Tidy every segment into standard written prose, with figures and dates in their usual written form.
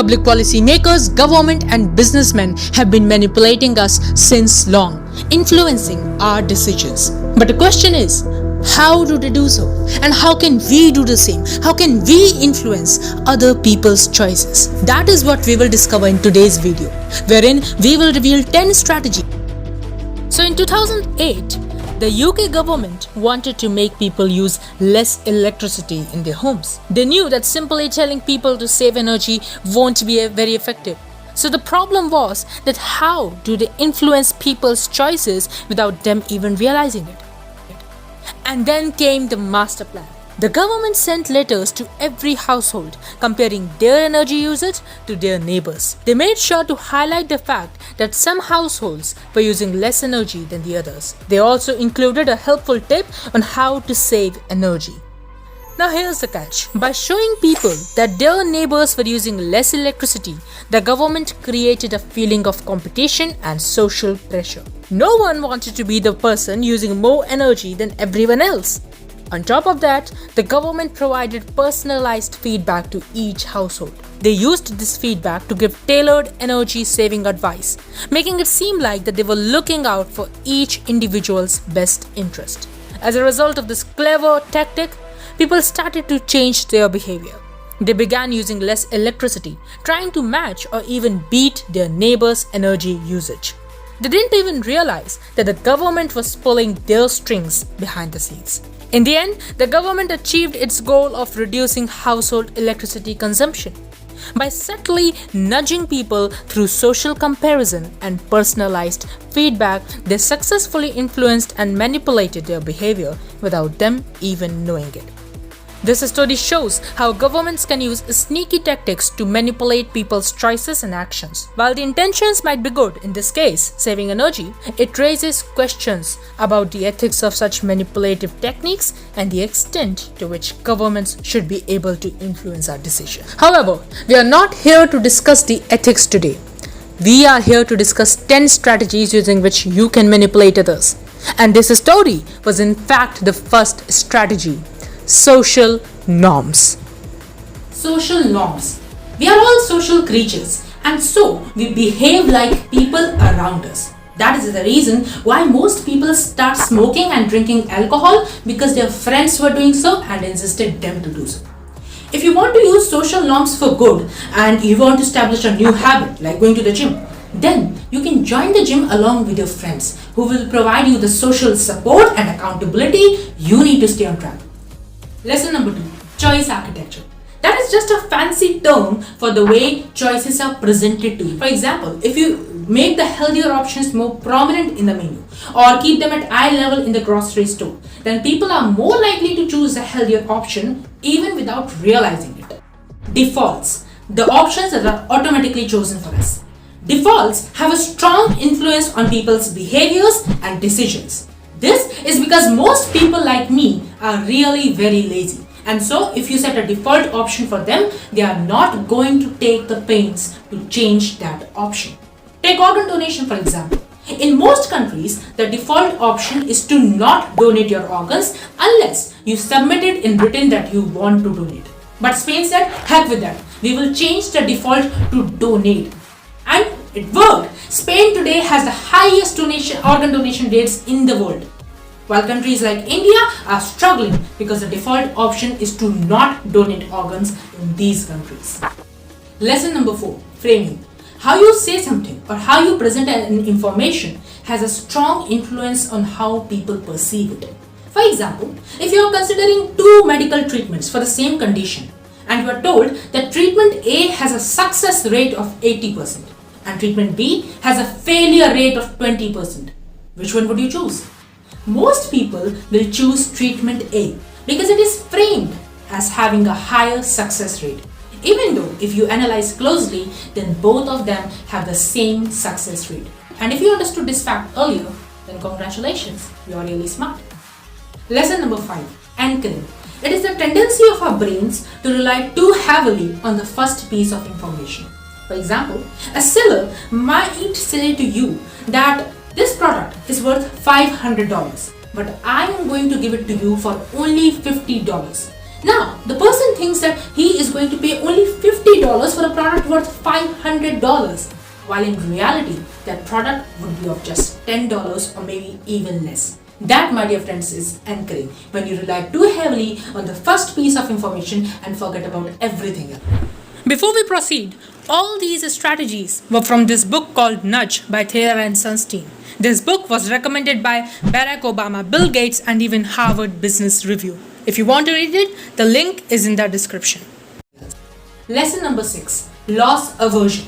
Public policymakers, government and businessmen have been manipulating us since long, influencing our decisions. But the question is, how do they do so? And how can we do the same? How can we influence other people's choices? That is what we will discover in today's video, wherein we will reveal 10 strategies. So in 2008, the UK government wanted to make people use less electricity in their homes. They knew that simply telling people to save energy won't be very effective. So the problem was that how do they influence people's choices without them even realizing it? And then came the master plan. The government sent letters to every household comparing their energy usage to their neighbors. They made sure to highlight the fact that some households were using less energy than the others. They also included a helpful tip on how to save energy. Now here's the catch. By showing people that their neighbors were using less electricity, the government created a feeling of competition and social pressure. No one wanted to be the person using more energy than everyone else. On top of that, the government provided personalized feedback to each household. They used this feedback to give tailored energy saving advice, making it seem like that they were looking out for each individual's best interest. As a result of this clever tactic, people started to change their behavior. They began using less electricity, trying to match or even beat their neighbors' energy usage. They didn't even realize that the government was pulling their strings behind the scenes. In the end, the government achieved its goal of reducing household electricity consumption. By subtly nudging people through social comparison and personalized feedback, they successfully influenced and manipulated their behavior without them even knowing it. This study shows how governments can use sneaky tactics to manipulate people's choices and actions. While the intentions might be good, in this case, saving energy, it raises questions about the ethics of such manipulative techniques and the extent to which governments should be able to influence our decisions. However, we are not here to discuss the ethics today. We are here to discuss 10 strategies using which you can manipulate others. And this story was in fact the first strategy. Social norms. Social norms. We are all social creatures, and so we behave like people around us. That is the reason why most people start smoking and drinking alcohol, because their friends were doing so and insisted them to do so. If you want to use social norms for good and you want to establish a new habit like going to the gym, then you can join the gym along with your friends who will provide you the social support and accountability you need to stay on track. Lesson number 2. Choice architecture. That is just a fancy term for the way choices are presented to you. For example, if you make the healthier options more prominent in the menu or keep them at eye level in the grocery store, then people are more likely to choose a healthier option even without realizing it. Defaults. The options that are automatically chosen for us. Defaults have a strong influence on people's behaviors and decisions. This is because most people like me are really very lazy, and so if you set a default option for them, they are not going to take the pains to change that option. Take organ donation for example. In most countries, the default option is to not donate your organs unless you submit it in written that you want to donate. But Spain said, heck with that, we will change the default to donate. And it worked. Spain today has the highest organ donation rates in the world, while countries like India are struggling because the default option is to not donate organs in these countries. Lesson number 4. Framing. How you say something or how you present an information has a strong influence on how people perceive it. For example, if you are considering 2 medical treatments for the same condition and you are told that treatment A has a success rate of 80% and treatment B has a failure rate of 20%, which one would you choose? Most people will choose treatment A because it is framed as having a higher success rate. Even though if you analyze closely, then both of them have the same success rate. And if you understood this fact earlier, then congratulations, you are really smart. Lesson number 5. Anchoring. It is the tendency of our brains to rely too heavily on the first piece of information. For example, a seller might say to you that this product is worth $500, but I am going to give it to you for only $50. Now, the person thinks that he is going to pay only $50 for a product worth $500, while in reality, that product would be of just $10 or maybe even less. That, my dear friends, is anchoring, when you rely too heavily on the first piece of information and forget about everything else. Before we proceed, all these strategies were from this book called Nudge by Thaler and Sunstein. This book was recommended by Barack Obama, Bill Gates, and even Harvard Business Review. If you want to read it, the link is in the description. Lesson number 6. Loss aversion.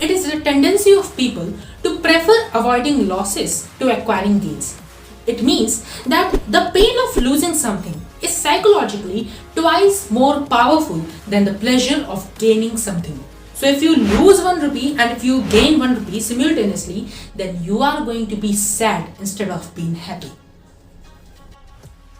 It is the tendency of people to prefer avoiding losses to acquiring gains. It means that the pain of losing something is psychologically twice more powerful than the pleasure of gaining something. So if you lose 1 rupee and if you gain 1 rupee simultaneously, then you are going to be sad instead of being happy.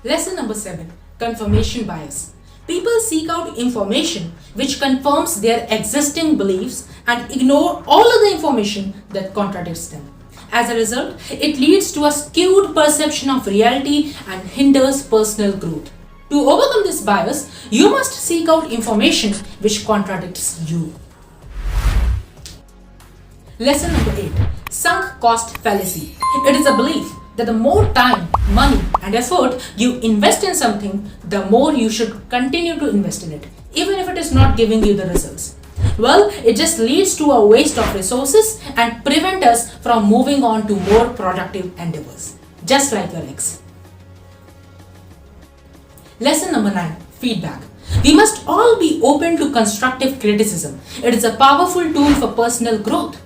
Lesson number 7. Confirmation bias. People seek out information which confirms their existing beliefs and ignore all of the information that contradicts them. As a result, it leads to a skewed perception of reality and hinders personal growth. To overcome this bias, you must seek out information which contradicts you. Lesson number 8. Sunk cost fallacy. It is a belief that the more time, money and effort you invest in something, the more you should continue to invest in it, even if it is not giving you the results. Well, it just leads to a waste of resources and prevent us from moving on to more productive endeavors, just like your ex. Lesson number 9. Feedback. We must all be open to constructive criticism. It is a powerful tool for personal growth.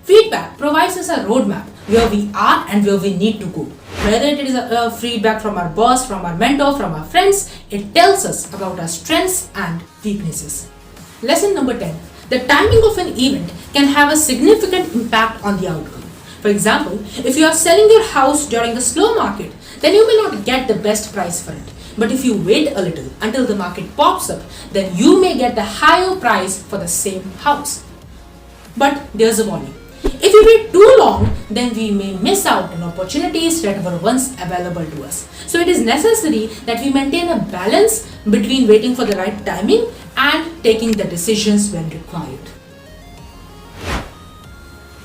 Feedback provides us a roadmap where we are and where we need to go. Whether it is a feedback from our boss, from our mentor, from our friends, it tells us about our strengths and weaknesses. Lesson number 10. The timing of an event can have a significant impact on the outcome. For example, if you are selling your house during the slow market, then you may not get the best price for it. But if you wait a little until the market pops up, then you may get the higher price for the same house. But there's a warning. If we wait too long, then we may miss out on opportunities that were once available to us. So it is necessary that we maintain a balance between waiting for the right timing and taking the decisions when required.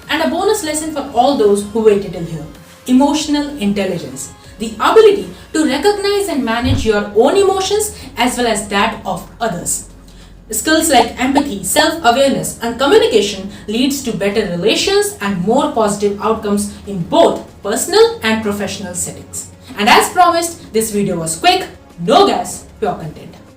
And a bonus lesson for all those who waited till here. Emotional intelligence. The ability to recognize and manage your own emotions as well as that of others. Skills like empathy, self-awareness and communication leads to better relations and more positive outcomes in both personal and professional settings. And as promised, this video was quick, no gas, pure content.